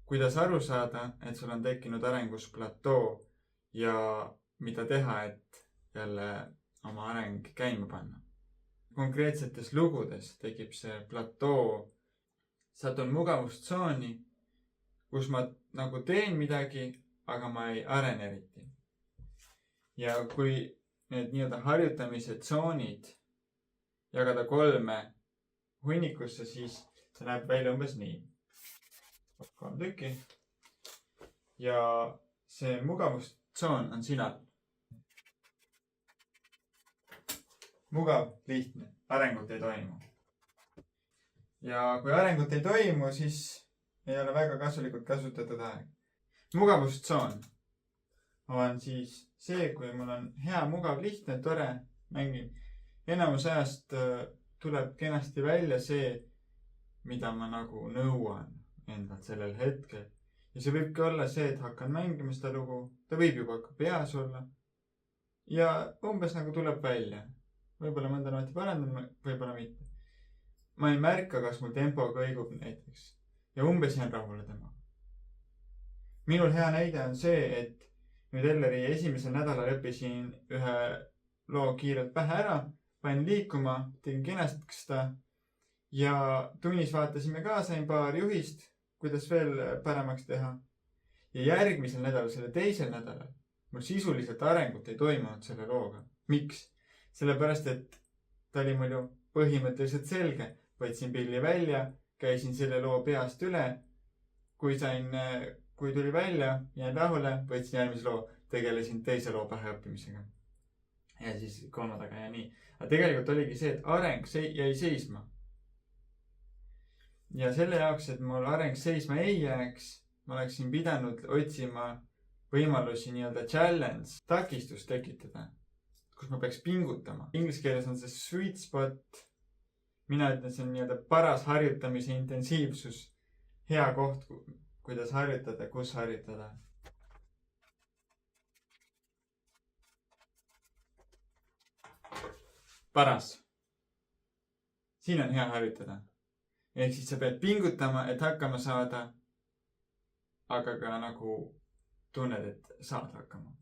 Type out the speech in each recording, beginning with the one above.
kuidas aru saada, et sul on tekkinud arengus platoo ja mida teha, et jälle oma areng käima panna. Konkreetsetes lugudes tekib see platoo. Satun mugavustsooni, kus ma nagu teen midagi, aga ma ei arene eriti. Ja kui need nii-öelda harjutamise tsoonid jagada 3 hunnikusse, siis see näeb välja umbes nii. 3 tükki. Ja see mugavustsoon on sina. Mugav, lihtne, arengut ei toimu. Ja kui arengut ei toimu, siis ei ole väga kasulikult kasutatud aeg. Mugavustsoon on siis see, kui mul on hea, mugav, lihtne, tore, mängin. Enamus ajast tuleb kenasti välja see, mida ma nagu nõuan endalt sellel hetkel. Ja see võibki olla see, et hakkan mängima seda lugu. Ta võib juba ka peas olla. Ja umbes nagu tuleb välja. Võib-olla mõnda nooti parandan, võib-olla mitte. Ma ei märka, kas mul tempo kõigub näiteks. Ja umbes jään rahule temaga. Minul hea näide on see, et nüüd Elleri esimesel nädalal õppisin ühe loo kiirelt pähe ära, panin liikuma, tegin kenasti seda ja tunnis vaatasime ka, sain paar juhist, kuidas veel paremaks teha. Ja järgmisel nädalal, selle teisel nädalal, mul sisuliselt arengut ei toimunud selle looga. Miks? Sellepärast, et ta oli mul ju põhimõtteliselt selge. Võtsin pilli välja, käisin selle loo peast üle. Kui tuli välja, jäin rahule, võtsin järgmise loo, tegelesin teise loo pähe õppimisega. Ja siis 3 ja nii. Aga tegelikult oligi see, et areng jäi seisma. Ja selle jaoks, et mul areng seisma ei jääks, ma oleksin pidanud otsima võimalusi nii-öelda challenge, takistust tekitada, kus ma peaks pingutama. Inglise keeles on see sweet spot. Mina ütlen, see on nii-öelda paras harjutamise intensiivsus. Hea koht, kuidas harjutada, kus harjutada. Paras. Siin on hea harjutada. Ehk siis sa pead pingutama, et hakkama saada, aga ka nagu tunned, et saad hakkama.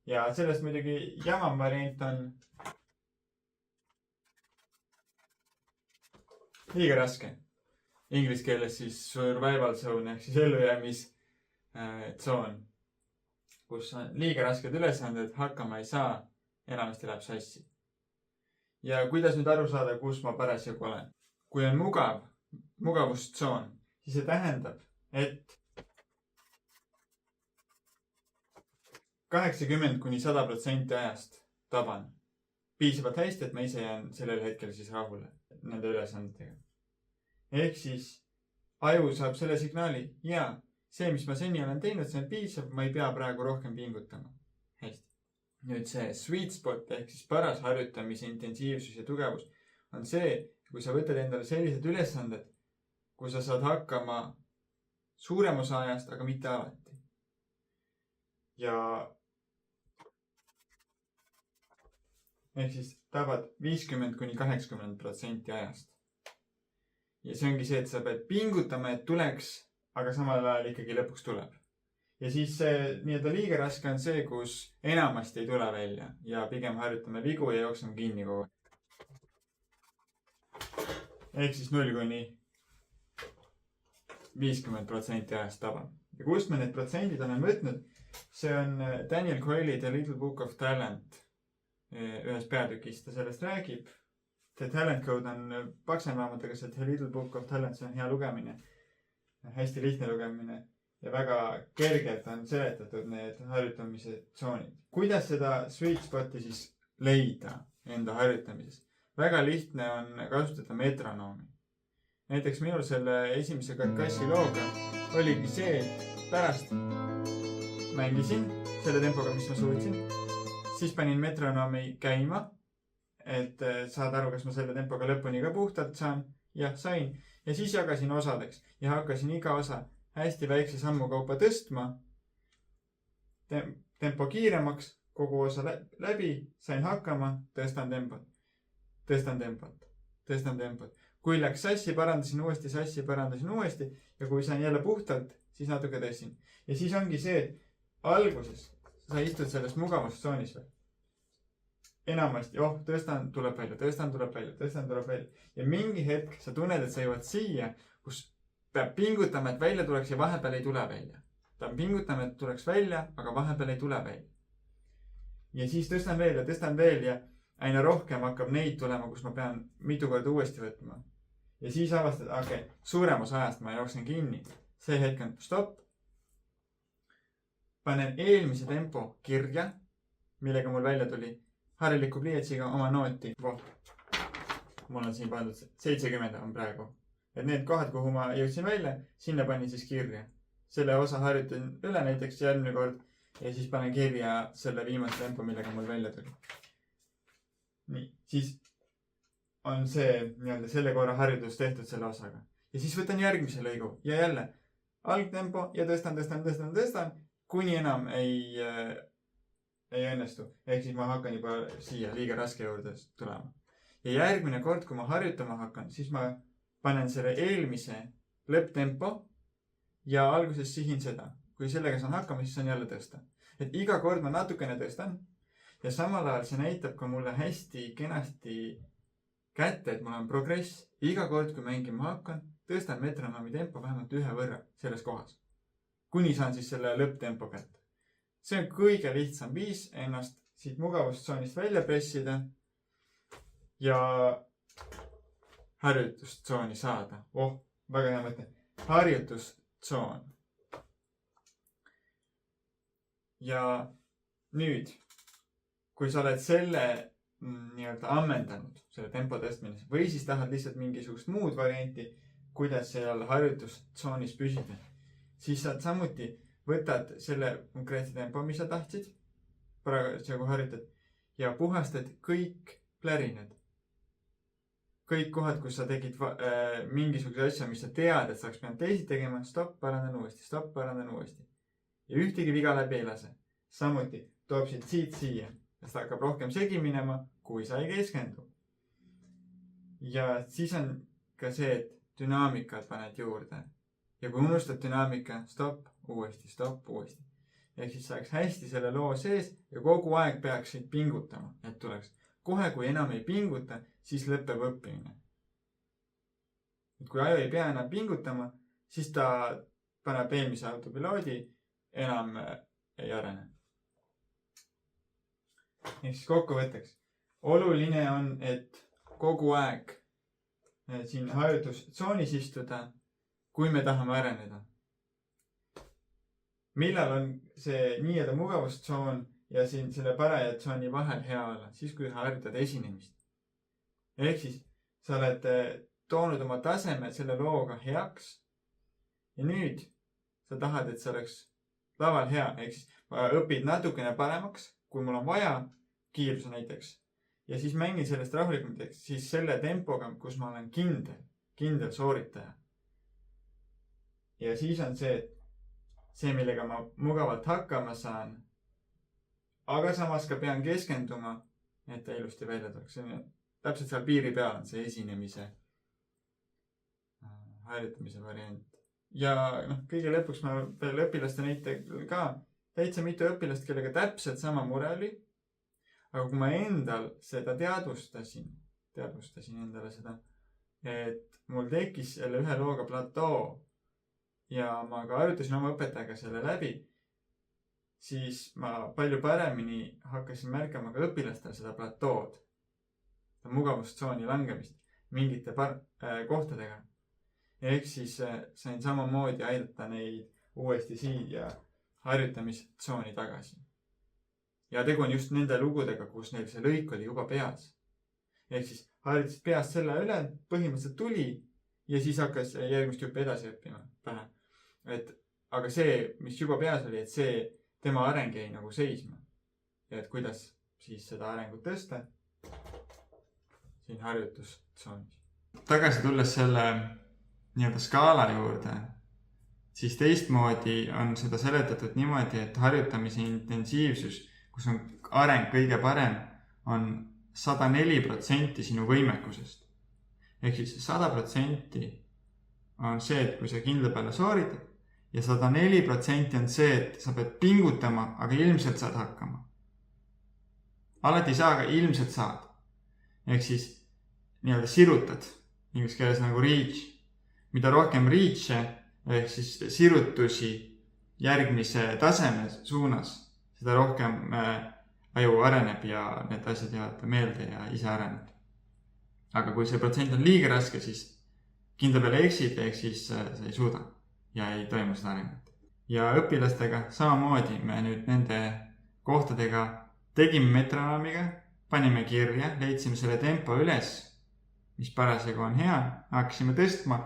Ja sellest muidugi jamam variant on liiga raske. Inglise keeles siis survival zone ehk siis ellujäämis tsoon, kus on liiga rasked ülesanded, hakkama ei saa, enamasti läheb sassi. Ja kuidas nüüd aru saada, kus ma parasjagu olen? Kui on mugavustsoon, siis see tähendab, et 80–100% ajast taban piisavalt hästi, et ma ise jään sellel hetkel siis rahule nende ülesandetega. Ehk siis aju saab selle signaali, ja see, mis ma seni olen teinud, see on piisav, ma ei pea praegu rohkem pingutama. Hästi. Nüüd see sweet spot ehk siis paras harjutamise intensiivsus ja tugevus on see, kui sa võtad endale sellised ülesanded, kui sa saad hakkama suurem osa ajast, aga mitte alati. Ja ehk siis tabad 50–80% ajast. Ja see ongi see, et sa pead pingutama, et tuleks, aga samal ajal ikkagi lõpuks tuleb. Ja siis see nii-öelda liiga raske on see, kus enamasti ei tule välja ja pigem harjutame vigu ja jookseme kinni kogu aeg. Ehk siis 0–50% ajast taban. Ja kust me need protsendid olen võtnud? See on Daniel Coyle The Little Book of Talent. Ühes peatükis ta sellest räägib. The Talent Code on paksem raamat, aga see The Little Book of Talent, see on hea lugemine. Hästi lihtne lugemine. Ja väga kergelt on seletatud need harjutamise tsoonid. Kuidas seda sweet spoti siis leida enda harjutamises? Väga lihtne on kasutada metronoomi. Näiteks minul selle esimese karkassi looga oligi see, et pärast mängisin selle tempoga, mis ma suutsin. Siis panin metronoomi käima, et saada aru, kas ma selle tempoga lõpuni ka puhtalt saan. Ja sain. Ja siis jagasin osadeks ja hakkasin iga osa hästi väikse sammu kaupa tõstma. Tempo kiiremaks, kogu osa läbi, sain hakkama, tõstan tempot. kui läks sassi, parandasin uuesti ja kui sain jälle puhtalt, siis natuke tõstsin. Ja siis ongi see, et alguses sa istud selles mugavustsoonis või? Enamasti, tõstan, tuleb välja. Ja mingi hetk sa tunned, et sa jõuad siia, kus peab pingutama, et välja tuleks ja vahepeal ei tule välja. Ta on pingutama, et tuleks välja, aga vahepeal ei tule välja. Ja siis tõstan veel ja aina rohkem hakkab neid tulema, kus ma pean mitu korda uuesti võtma. Ja siis avastad, suurem osa ajast ma jooksen kinni. See hetk on stopp. Panen eelmise tempo kirja, millega mul välja tuli hariliku pliiatsiga oma nooti. Mul on siin pandud 70 on praegu. Et need kohad, kuhu ma jõudsin välja, sinna panin siis kirja. Selle osa harjutan üle näiteks järgmine kord ja siis panen kirja selle viimase tempo, millega mul välja tuli. Nii, siis on see selle korra harjutus tehtud selle osaga. Ja siis võtan järgmise lõigu ja jälle algtempo ja tõstan, kuni enam ei õnnestu. Ehk siis ma hakkan juba siia liiga raske juurde tulema. Ja järgmine kord, kui ma harjutama hakkan, siis ma panen selle eelmise lõpptempo ja alguses sihin seda. Kui sellega saan hakkama, siis saan jälle tõsta. Et iga kord ma natukene tõstan ja samal ajal see näitab ka mulle hästi kenasti kätte, et mul on progress. Iga kord, kui mängima hakkan, tõstan metronoomi tempo vähemalt ühe võrra selles kohas. Kuni saan siis selle lõpptempo kätte. See on kõige lihtsam viis ennast siit mugavustsoonist välja pressida ja harjutustsooni saada. Väga hea mõte. Harjutustsoon. Ja nüüd, kui sa oled selle ammendanud, selle tempo tõstmine, või siis tahad lihtsalt mingisugust muud varianti, kuidas seal harjutustsoonis püsida, siis saad samuti võtad selle konkreetse tempo, mis sa tahtsid, praegu harjutad, ja puhastad kõik plärinad. Kõik kohad, kus sa tegid mingisuguse asja, mis sa tead, et saaks peanud teised tegema, stopp, parandan uuesti. Ja ühtegi viga läbi ei lase. Samuti toob siit siia, sest hakkab rohkem segi minema, kui sa ei keskendu. Ja siis on ka see, et dünaamikat paned juurde. Ja kui unustad dünaamika, stopp, uuesti. Ehk siis saaks hästi selle loo sees ja kogu aeg peaksid pingutama, et tuleks. Kohe, kui enam ei pinguta, siis lõpeb õppimine. Et kui aju ei pea enam pingutama, siis ta paneb eelmise autopiloodi, enam ei arene. Ehk siis kokkuvõtteks. Oluline on, et kogu aeg siin harjutustsoonis istuda, kui me tahame areneda. Millal on see nii-öelda mugavustsoon ja siin selle paraja tsooni vahel hea olla? Siis, kui harjutad esinemist. Ehk siis sa oled toonud oma taseme selle looga heaks ja nüüd sa tahad, et see oleks laval hea. Ehk siis õpid natukene paremaks, kui mul on vaja, kiiruse näiteks. Ja siis mängin sellest rahulikult, siis selle tempoga, kus ma olen kindel sooritaja. Ja siis on see, millega ma mugavalt hakkama saan, aga samas ka pean keskenduma, et ta ilusti välja tuleks. See on täpselt seal piiri peal on see esinemise harjutamise variant. Ja kõige lõpuks ma veel õpilaste näitel ka täitsa mitu õpilast, kellega täpselt sama mure oli. Aga kui ma endal seda teadvustasin endale seda, et mul tekkis selle ühe looga platoo ja ma ka harjutasin oma õpetajaga selle läbi, siis ma palju paremini hakkasin märkama ka õpilastel seda platood, mugavustsooni langemist mingite kohtadega. Ehk siis sain samamoodi aidata neid uuesti siia harjutamistsooni tagasi. Ja tegu on just nende lugudega, kus neil see lõik oli juba peas. Ehk siis harjutasid peast selle üle, põhimõtteliselt tuli ja siis hakkas järgmist juppe edasi õppima pähe. Aga see, mis juba peas oli, et see tema areng jäi nagu seisma. Ja et kuidas siis seda arengut tõsta siin harjutustsoonis. Tagasi tulles selle nii-öelda skaala juurde, siis teistmoodi on seda seletatud niimoodi, et harjutamise intensiivsus, kus on areng kõige parem, on 104% sinu võimekusest. ehk siis 100% on see, et kui sa kindla peale sooritad ja 104% on see, et sa pead pingutama, aga ilmselt saad hakkama. Alati ei saa, aga ilmselt saad. Ehk siis nii-öelda sirutad, inglise keeles nagu reach. Mida rohkem reach'e ehk siis sirutusi järgmise taseme suunas, seda rohkem aju areneb ja need asjad jäävad meelde ja ise areneb. Aga kui see protsent on liiga raske, siis kindla peale eksid, ehk siis sa ei suuda ja ei toimu seda arengut. Ja õpilastega samamoodi me nüüd nende kohtadega tegime metronoomiga, panime kirja, leidsime selle tempo üles, mis parasjagu on hea, hakkasime tõstma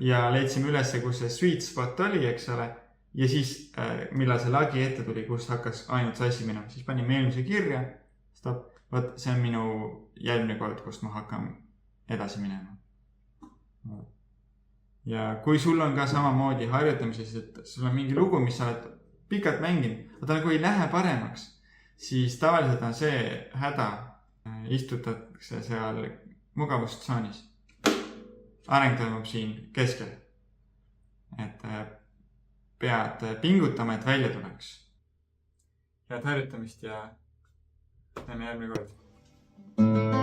ja leidsime üles, kus see sweet spot oli, eks ole. Ja siis, millal see lagi ette tuli, kus hakkas ainult sassi minema, siis panime eelmise kirja, stop. Võt, see on minu järgmine kord, kust ma hakkan edasi minema. Ja kui sul on ka samamoodi harjutamises, et sul on mingi lugu, mis sa oled pikalt mänginud, aga ta nagu ei lähe paremaks, siis tavaliselt on see häda, istutatakse seal mugavustsoonis. Areng toimub siin keskel. Et pead pingutama, et välja tuleks. Head harjutamist ja näeme järgmine kord.